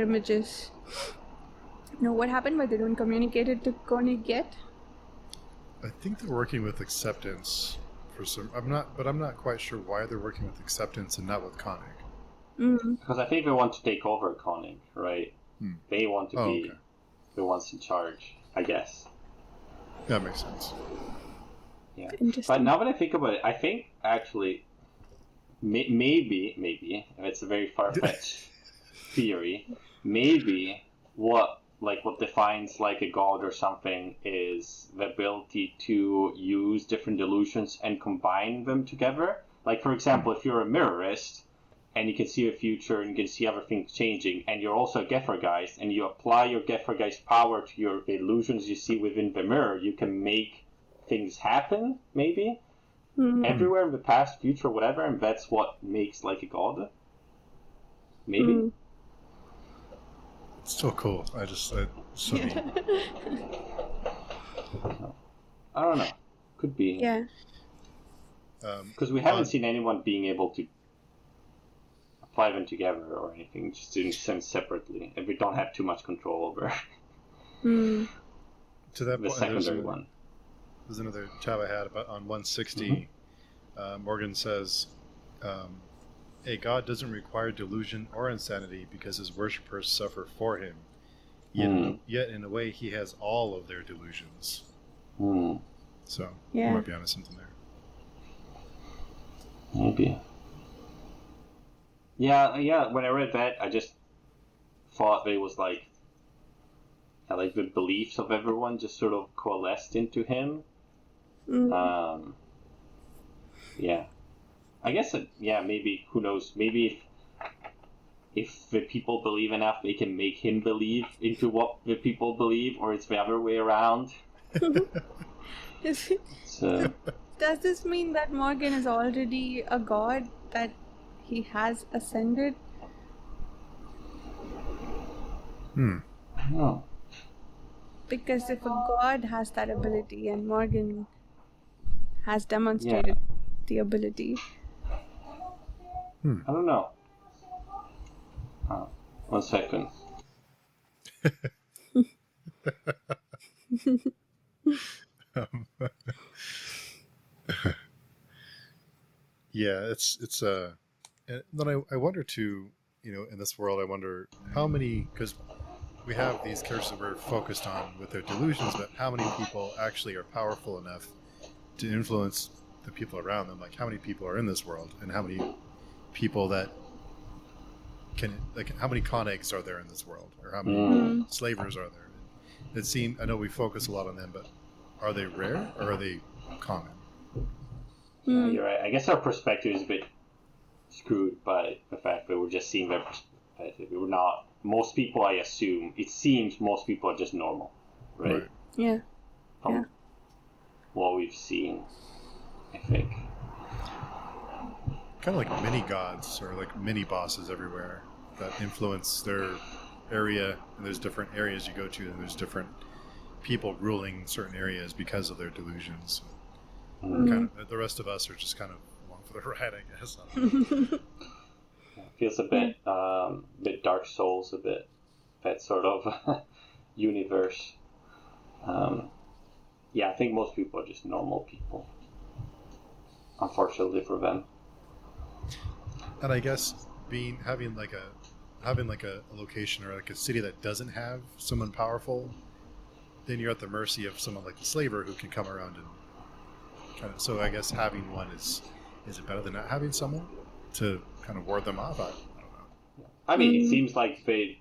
images know what happened, but they don't communicate it to Koenig yet? I think they're working with Acceptance for some. I'm not quite sure why they're working with Acceptance and not with Koenig. Because I think they want to take over Koenig, right? They want to be the ones in charge, I guess. That makes sense. Yeah. But now that I think about it, I think actually maybe, and it's a very far-fetched theory, maybe what defines a god or something is the ability to use different delusions and combine them together. Like, for example, if you're a mirrorist and you can see the future and you can see everything changing, and you're also a Geffergeist, and you apply your Geffergeist power to your illusions you see within the mirror, you can make things happen, maybe, everywhere in the past, future, whatever, and that's what makes like a god. Maybe. It's still cool. So neat. I don't know. Could be. Yeah. Because we haven't seen anyone being able to apply them together or anything, just in sense separately, and we don't have too much control over To that the point, secondary one. There's another tab I had about on 160. Morgan says, a god doesn't require delusion or insanity because his worshippers suffer for him. Yet in a way, he has all of their delusions. So, you might be onto something there. Maybe. Yeah. When I read that, I just thought it was like the beliefs of everyone just sort of coalesced into him. Yeah. I guess, maybe, who knows, maybe if the people believe enough, they can make him believe into what the people believe, or it's the other way around. Does this mean that Morgan is already a god, that he has ascended? Oh. Because if a god has that ability and Morgan has demonstrated the ability. I don't know. 1 second. It's and then I wonder too, in this world, I wonder how many, because we have these characters that we're focused on with their delusions, but how many people actually are powerful enough to influence the people around them? Like, how many people are in this world, and how many people that can, like, how many Koenigs are there in this world, or how many slavers are there? I know we focus a lot on them, but are they rare or are they common? Yeah, you're right. I guess our perspective is a bit screwed by the fact that we're just seeing their perspective. We're not. Most people, I assume, it seems most people are just normal, right? Yeah. From what we've seen, I think. Kind of like mini gods or like mini bosses everywhere that influence their area, and there's different areas you go to, and there's different people ruling certain areas because of their delusions. Kind of, the rest of us are just kind of along for the ride, I guess. Feels a bit Dark Souls, a bit that sort of universe. I think most people are just normal people, unfortunately for them. And I guess having like a location or like a city that doesn't have someone powerful, then you're at the mercy of someone like the slaver who can come around and kind of. So I guess having one is it better than not having someone to kind of ward them off? I don't know. I mean, it seems like the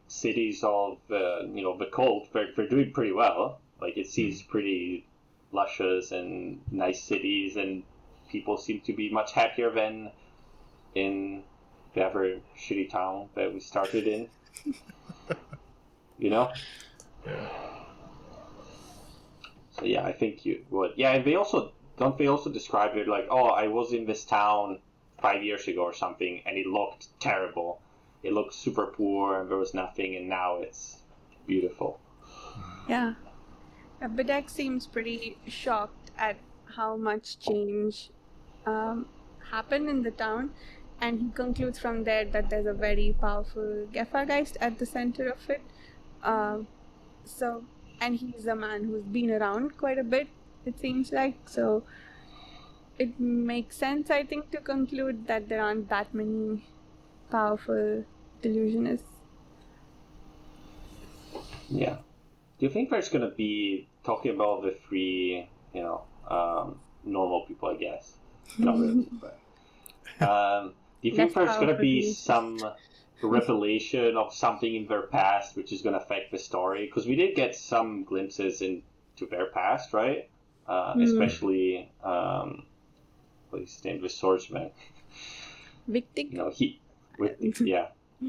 cities of the cult, they're doing pretty well. Like, it seems pretty luscious and nice cities, and people seem to be much happier than in the other shitty town that we started in. Yeah. So I think you would. Yeah, and they also describe it like, oh, I was in this town 5 years ago or something, and it looked terrible. It looked super poor, and there was nothing, and now it's beautiful. Yeah. Bedeck seems pretty shocked at how much change happened in the town, and he concludes from there that there's a very powerful Gefahrgeist at the center of it. And he's a man who's been around quite a bit, it seems like. So it makes sense, I think, to conclude that there aren't that many powerful delusionists. Yeah. Do you think there's going to be, talking about the three, normal people, I guess? Not really, but... do you think there's going to be some revelation of something in their past which is going to affect the story? Because we did get some glimpses into their past, right? Especially, what is his name? The swordsman. Victic?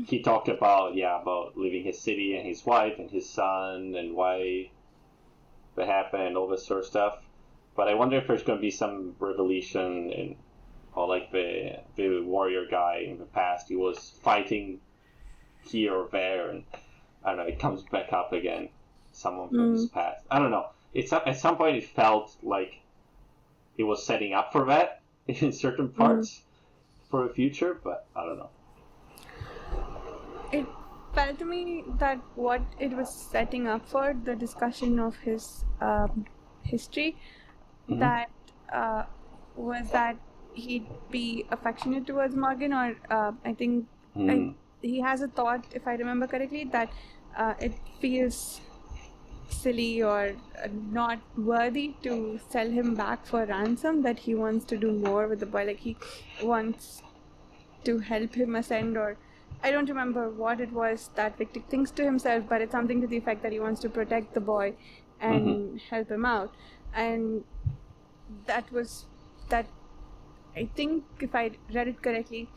He talked about leaving his city and his wife and his son, and why that happened and all this sort of stuff. But I wonder if there's going to be some revelation in, or like the warrior guy in the past, he was fighting here or there, and I don't know, it comes back up again. Someone from his past. I don't know. At some point it felt like it was setting up for that in certain parts for the future, but I don't know. It felt to me that what it was setting up for, the discussion of his history, that was that he'd be affectionate towards Morgan, or I think he has a thought, if I remember correctly, that it feels silly or not worthy to sell him back for ransom, that he wants to do more with the boy, like he wants to help him ascend, or I don't remember what it was that Victor thinks to himself, but it's something to the effect that he wants to protect the boy and help him out. And that was that, I think if I read it correctly,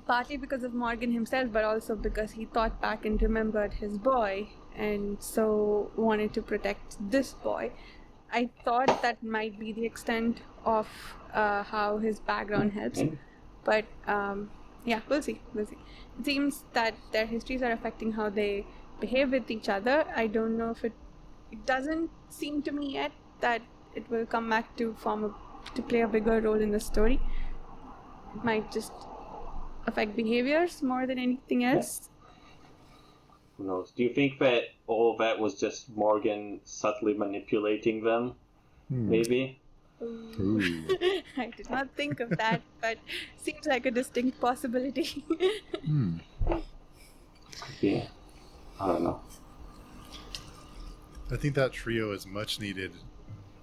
partly because of Morgan himself, but also because he thought back and remembered his boy and so wanted to protect this boy. I thought that might be the extent of how his background helps, but yeah, we'll see. It seems that their histories are affecting how they behave with each other. I don't know if it doesn't seem to me yet that it will come back to play a bigger role in the story. It might just affect behaviors more than anything else. Who knows? Do you think that all that was just Morgan subtly manipulating them? Maybe? I did not think of that, but seems like a distinct possibility. Yeah. I don't know. I think that trio is much needed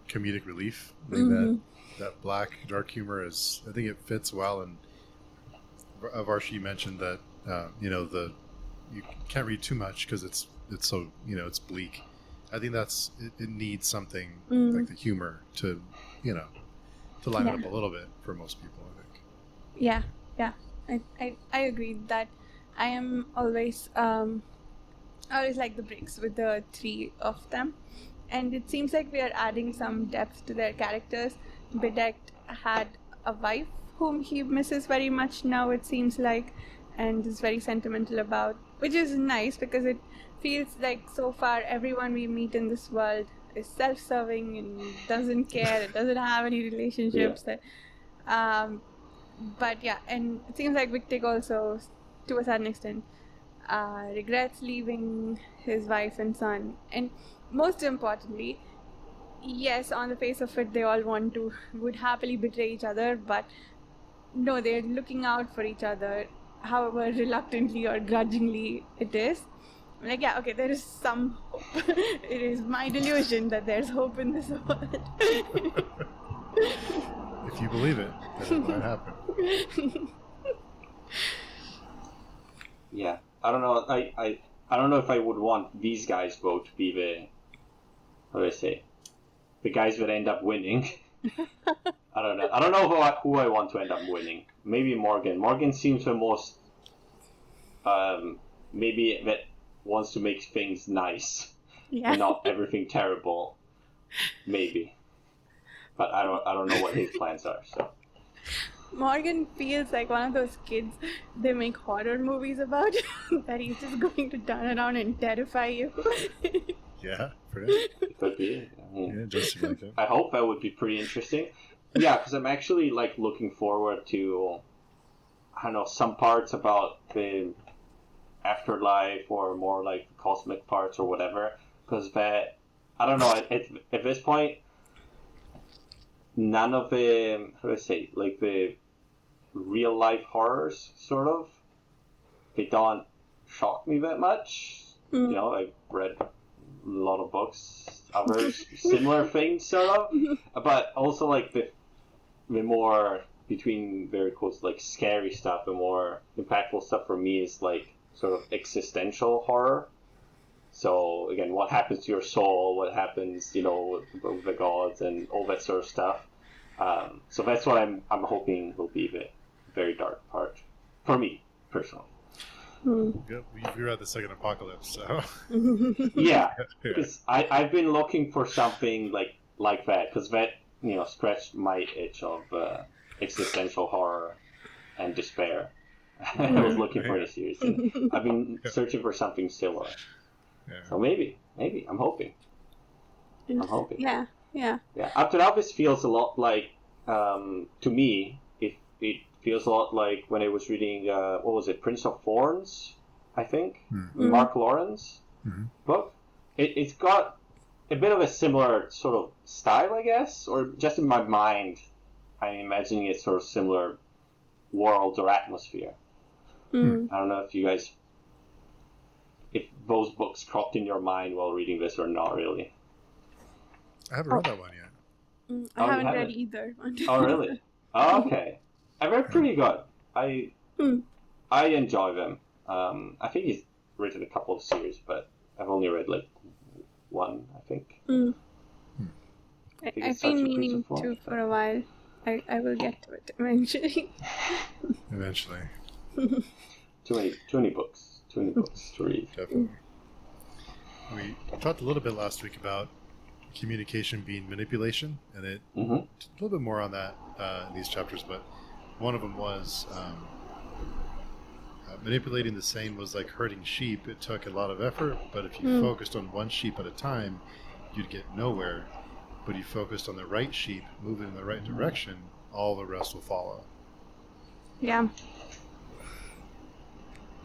comedic relief. I think that black dark humor is, I think it fits well. And Varshi mentioned that you can't read too much because it's so it's bleak. I think it needs something like the humor to line it up a little bit for most people, I think. Yeah. I agree that I am always like the breaks with the three of them, and it seems like we are adding some depth to their characters. Bedekt had a wife whom he misses very much now, it seems like, and is very sentimental about, which is nice because it feels like so far everyone we meet in this world is self-serving and doesn't care, it doesn't have any relationships. But yeah, and it seems like Victor also, to a certain extent, regrets leaving his wife and son. And most importantly, yes, on the face of it, they all would happily betray each other, but no, they're looking out for each other, however reluctantly or grudgingly it is. Like, yeah, okay, there is some hope. It is my delusion that there's hope in this world. If you believe it, then it might happen. Yeah, I don't know. I don't know if I would want these guys both to be the guys that end up winning. I don't know. I don't know who I want to end up winning. Maybe Morgan. Morgan seems the most maybe that wants to make things nice and not everything terrible. Maybe, but I don't know what his plans are. So Morgan feels like one of those kids they make horror movies about, that he's just going to turn around and terrify you. Yeah, pretty. Could be. Yeah, just like that. I hope that would be pretty interesting. Yeah, because I'm actually looking forward to, I don't know, some parts about the afterlife or more like the cosmic parts or whatever. Because that, I don't know, at this point, none of the, the real life horrors, sort of, they don't shock me that much. I've read a lot of books, other similar things, sort of, but also the more between very close, scary stuff, the more impactful stuff for me is sort of existential horror. So again, what happens to your soul, what happens, with the gods and all that sort of stuff. So that's what I'm hoping will be the very dark part for me personally. We read the second apocalypse, so Yeah, because I've been looking for something like that, because that scratched my itch of existential horror and despair. I was looking for in a series, and I've been searching for something similar. Yeah. So maybe I'm hoping. Yeah. Up to now, this feels a lot like, to me, it feels a lot like when I was reading, what was it, Prince of Thorns, I think, Mark Lawrence book. It's got a bit of a similar sort of style, I guess, or just in my mind, I'm imagining it sort of similar world or atmosphere. I don't know if those books cropped in your mind while reading this or not, really. I haven't read that one yet. I haven't read either. Oh, really? Oh, okay. They're pretty good. I enjoy them. I think he's written a couple of series, but I've only read like one, I think. I've been meaning to for a while. I will get to it eventually. Eventually. Too many books to read. Definitely. We talked a little bit last week about communication being manipulation, and a little bit more on that in these chapters, but one of them was manipulating the same was like herding sheep. It took a lot of effort, but if you focused on one sheep at a time, you'd get nowhere. But you focused on the right sheep, moving in the right direction, all the rest will follow. Yeah.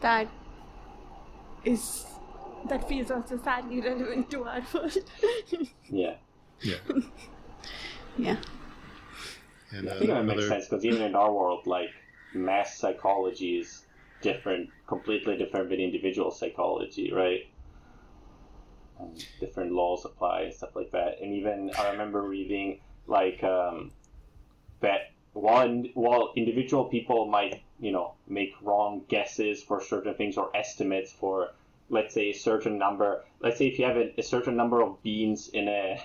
That feels also sadly relevant to our world. Yeah. And, I think that makes sense, because even in our world, like, mass psychology is completely different than individual psychology, right? And different laws apply and stuff like that. And even I remember reading like that while individual people might make wrong guesses for certain things or estimates for, let's say, a certain number. Let's say if you have a certain number of beans in a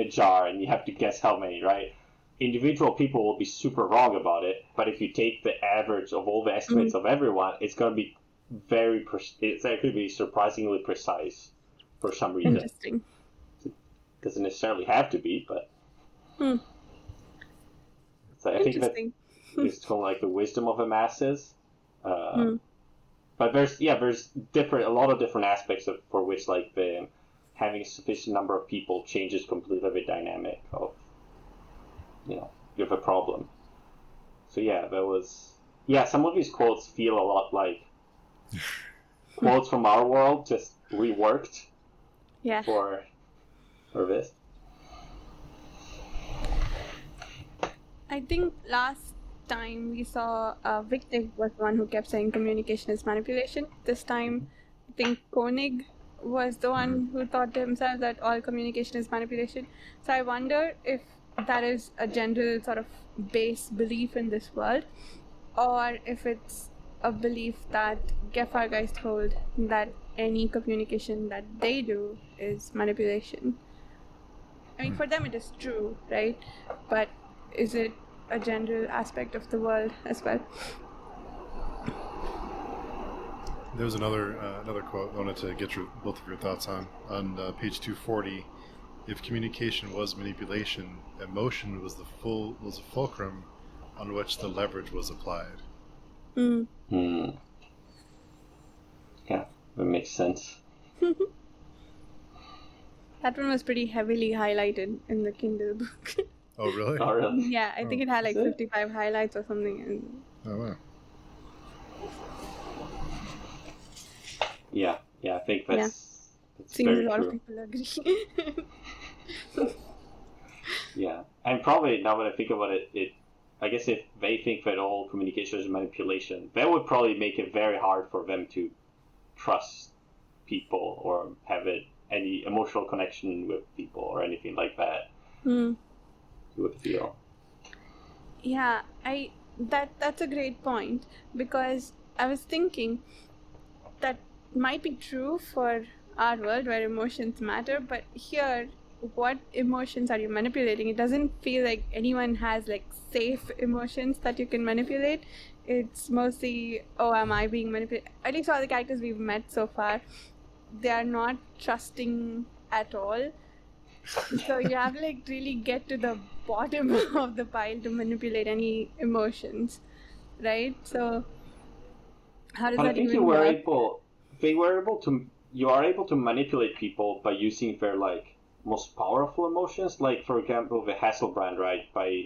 jar and you have to guess how many, right? Individual people will be super wrong about it, but if you take the average of all the estimates of everyone, it's going to be it's actually be surprisingly precise for some reason. Interesting. It doesn't necessarily have to be, but so I think that it's kind of like the wisdom of the masses. But there's a lot of different aspects for which like having a sufficient number of people changes completely the dynamic of you have a problem. So some of these quotes feel a lot like quotes from our world, just reworked for this. I think last time we saw Victor was the one who kept saying communication is manipulation. This time I think Koenig was the one who thought to himself that all communication is manipulation. So I wonder if that is a general sort of base belief in this world, or if it's a belief that Gefargeist hold that any communication that they do is manipulation. I mean, for them it is true, right? But is it a general aspect of the world as well? There was another quote I wanted to get both of your thoughts on page 240. If communication was manipulation, emotion was the fulcrum on which the leverage was applied. Yeah, that makes sense. That one was pretty heavily highlighted in the Kindle book. Oh, really? Oh, really? Yeah, I think it had like 55 highlights or something. Oh, wow. Yeah, I think that's Seems very a lot true. of people agree. Yeah, and probably now that I think about it, I guess if they think that all communication is manipulation, that would probably make it very hard for them to trust people or have any emotional connection with people or anything like that. You would feel. Yeah, that's a great point, because I was thinking that might be true for our world where emotions matter, but here what emotions are you manipulating? It doesn't feel like anyone has like safe emotions that you can manipulate. It's mostly, oh, am I being manipulated? At least all the characters we've met so far, they are not trusting at all. So you have to like really get to the bottom of the pile to manipulate any emotions, right? So how does But I that think even work? you are able to manipulate people by using their like most powerful emotions. Like for example, the Hasselbrand, right? By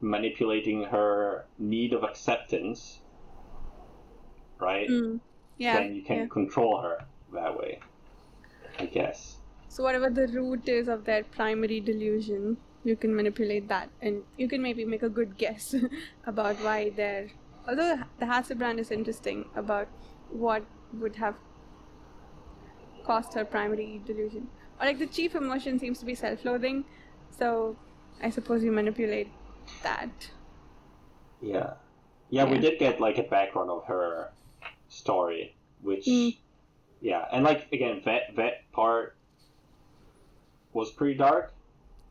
manipulating her need of acceptance, right? Yeah, Then you can yeah. control her that way, I guess. So whatever the root is of their primary delusion, you can manipulate that, and you can maybe make a good guess about why they're. Although the Hasselbrand is interesting about what would have caused her primary delusion, or like the chief emotion seems to be self-loathing, so I suppose you manipulate that. Yeah, we did get like a background of her story, which yeah, and like again, that part was pretty dark.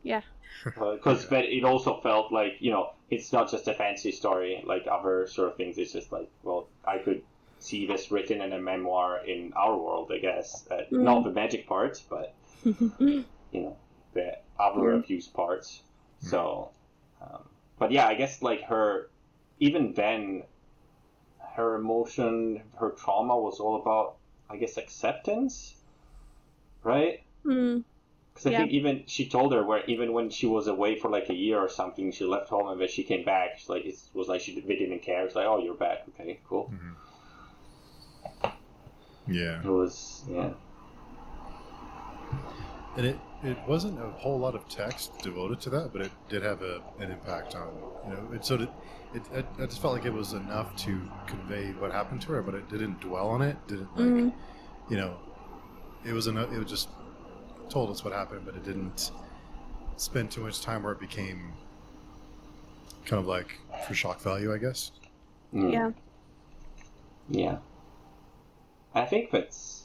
Yeah. Because it also felt like, it's not just a fantasy story like other sort of things. It's just like, well, I could see this written in a memoir in our world, I guess. Not the magic parts, but the other abuse parts. So, but yeah, I guess like even then, her emotion, her trauma was all about, I guess, acceptance, right? Because I think even she told her where even when she was away for like a year or something, she left home and when she came back, she's like, it was like they didn't care. It's like, oh, you're back, okay, cool. Yeah. It was And it wasn't a whole lot of text devoted to that, but it did have an impact on I just felt like it was enough to convey what happened to her, but it didn't dwell on it. Didn't like it was enough. It was just told us what happened, but it didn't spend too much time where it became kind of like for shock value, I guess. Yeah. I think that's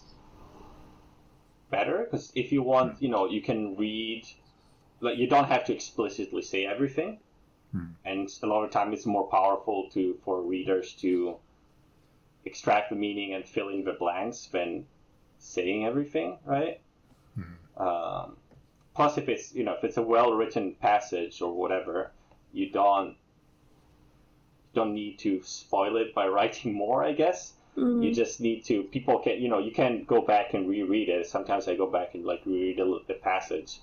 better because if you want, you can read, like you don't have to explicitly say everything, and a lot of time it's more powerful for readers to extract the meaning and fill in the blanks than saying everything, right? Plus, if it's a well-written passage or whatever, you don't need to spoil it by writing more, I guess. You just need to. People can, you can go back and reread it. Sometimes I go back and like reread the passage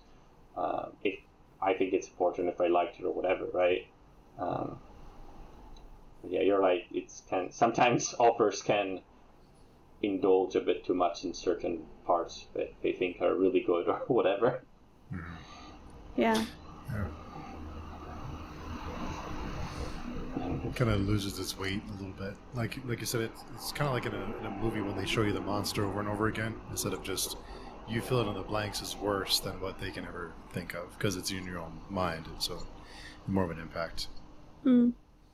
if I think it's important, if I liked it or whatever, right? Yeah, you're right. Sometimes authors can indulge a bit too much in certain parts that they think are really good or whatever. Yeah. It kind of loses its weight a little bit. Like you said, it's kind of like in a movie when they show you the monster over and over again, instead of just you fill it in the blanks is worse than what they can ever think of because it's in your own mind, and so more of an impact.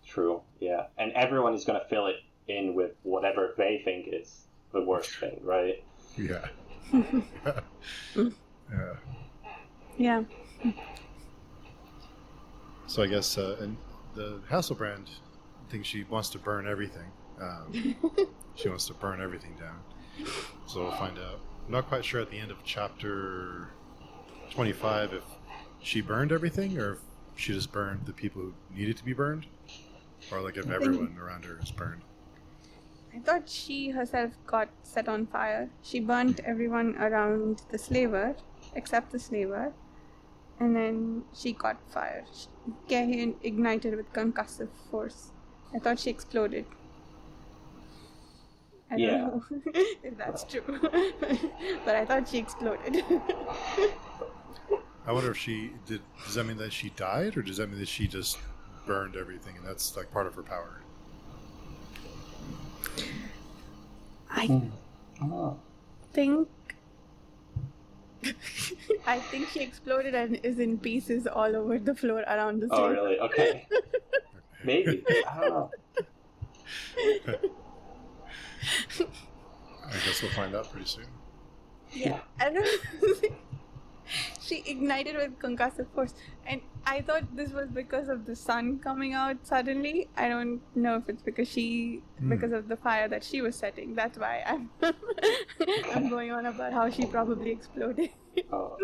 True. Yeah, and everyone is going to fill it in with whatever they think is the worst thing, right? Yeah. Yeah. So I guess and the Hasselbrand thinks she wants to burn everything. She wants to burn everything down. So we'll find out. I'm not quite sure at the end of chapter 25 if she burned everything or if she just burned the people who needed to be burned, or like if everyone around her is burned. I thought she herself got set on fire. She burnt everyone around the slaver, except the slaver, and then she caught fire. She ignited with concussive force. I thought she exploded. I don't know if that's true, but I thought she exploded. I wonder if does that mean that she died, or does that mean that she just burned everything and that's like part of her power? I think she exploded and is in pieces all over the floor around the Oh, slave. really? Okay. Maybe. I don't know. I guess we'll find out pretty soon. Yeah, I don't know. she ignited with concussive force, and I thought this was because of the sun coming out suddenly. I don't know if it's because because of the fire that she was setting. That's why I'm going on about how she probably exploded.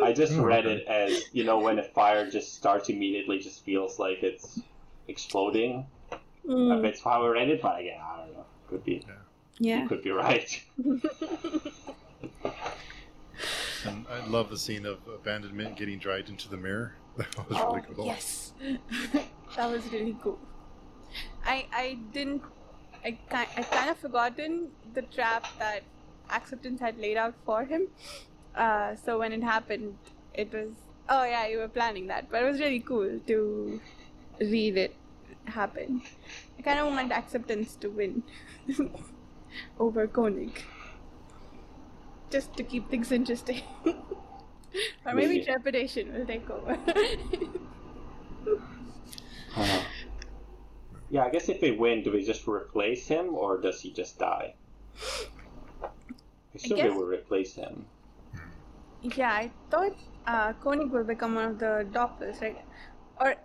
I just read it as, when a fire just starts immediately, just feels like it's exploding. That's how I read it, but again, I don't know. Could be. Yeah. You could be right. And I love the scene of abandonment getting dragged into the mirror. That was really cool. Yes. That was really cool. I kind of forgotten the trap that Acceptance had laid out for him. So when it happened, it was, oh yeah, you were planning that. But it was really cool to read it happen. I kind of want Acceptance to win over Koenig. Just to keep things interesting. Or maybe trepidation will take over. Yeah, I guess if they win, do we just replace him, or does he just die? I assume they will replace him. Yeah, I thought Koenig will become one of the Doppels, right? Or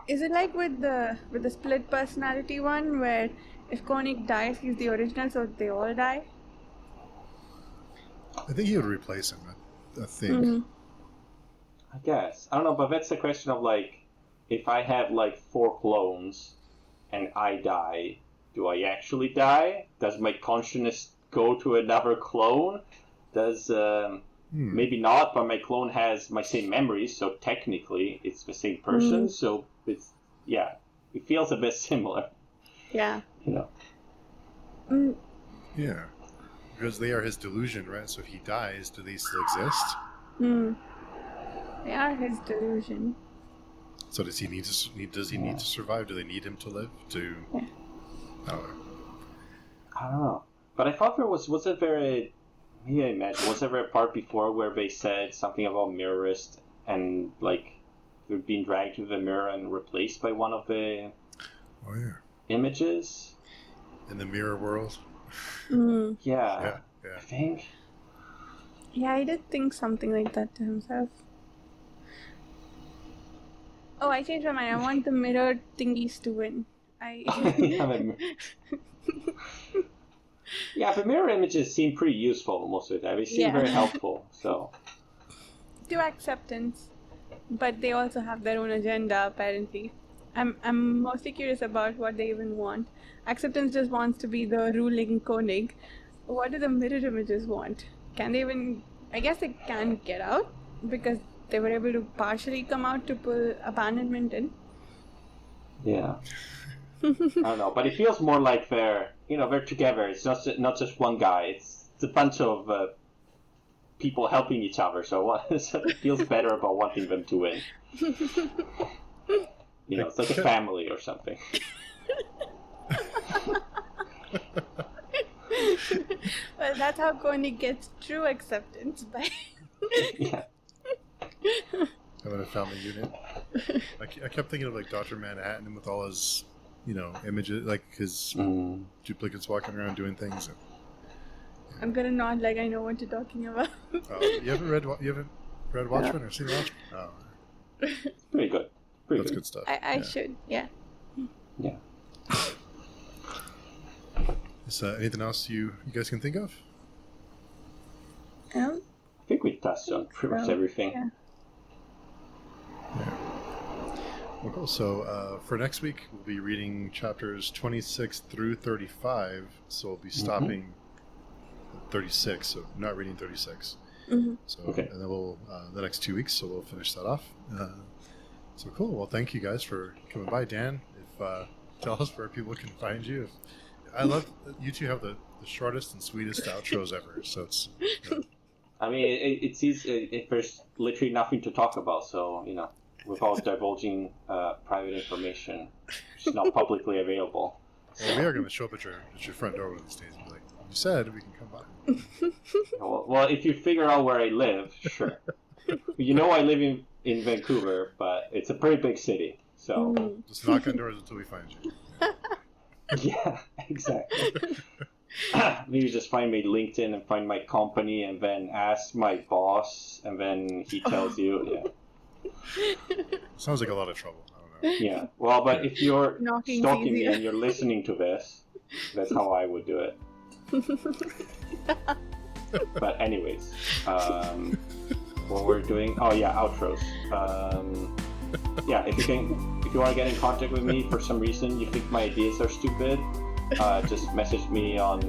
is it like with the split personality one, where if Koenig dies, he's the original, so they all die? I think he would replace him. I think. I guess. I don't know, but that's the question of, if I have, 4 clones and I die, do I actually die? Does my consciousness go to another clone? Does, maybe not, but my clone has my same memories, so technically it's the same person, so it's, it feels a bit similar. Yeah. Yeah. Because they are his delusion, right? So if he dies, do they still exist? They are his delusion. So does he need to survive? Do they need him to live to? Yeah. I don't know. But I thought there was there a part before where they said something about mirrorist and they're being dragged to the mirror and replaced by one of the images in the mirror world? Yeah, I think. Yeah, he did think something like that to himself. Oh, I changed my mind. I want the mirror thingies to win. Yeah, but mirror images seem pretty useful most of the time. They seem very helpful. So. To Acceptance, but they also have their own agenda apparently. I'm mostly curious about what they even want. Acceptance just wants to be the ruling Koenig. What do the mirror images want? Can they even... I guess they can get out because they were able to partially come out to pull abandonment in. Yeah. I don't know, but it feels more like they're together. It's not just one guy. It's a bunch of people helping each other. So it feels better about wanting them to win. It's like a family or something. Well, that's how Koenig gets true acceptance by. Having a family unit. I kept thinking of Dr. Manhattan with all his, images, his duplicates walking around doing things. I'm gonna nod like I know what you're talking about. You haven't read Watchmen or seen Watchmen? Oh. Pretty good. That's good stuff. I should, yeah. Yeah. Is anything else you guys can think of? I think we touched on pretty much everything. Yeah. Well, cool. So for next week, we'll be reading chapters 26 through 35. So we'll be stopping at 36. So not reading 36. So and then we'll the next 2 weeks. So we'll finish that off. So cool. Well, thank you guys for coming by. Dan, tell us where people can find you. I love you two have the shortest and sweetest outros ever. So it's. I mean, it's easy if there's literally nothing to talk about. So without divulging private information, which is not publicly available. Well, we are going to show up at your front door one of these days and be like, you said we can come by. Well, if you figure out where I live, sure. I live in Vancouver, but it's a pretty big city, so... Just knock on doors until we find you. Yeah, exactly. maybe just find my LinkedIn and find my company, and then ask my boss, and then he tells you. Yeah. Sounds like a lot of trouble. I don't know. Yeah. Well, but if you're Knocking's stalking me easier. and you're listening to this, that's how I would do it. But anyways, what we're doing? Oh yeah, outros. Yeah, if you want to get in contact with me for some reason, you think my ideas are stupid, just message me on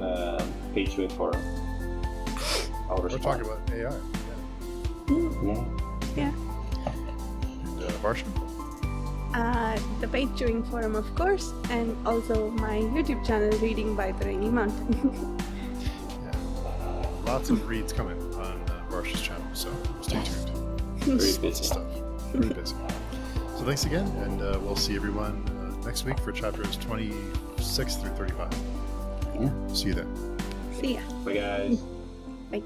Patreon forum. I'll We're respond. talking about AI. Yeah. Yeah. And Varsha? The page chewing forum, of course, and also my YouTube channel, Reading by the Rainy Mountain. Yeah. Lots of reads coming on Varsha's channel, so stay tuned. Very Lots of busy. stuff. Very busy. So thanks again, and we'll see everyone next week for chapters 26 through 35. Yeah. See you then. See ya. Bye, guys. Bye.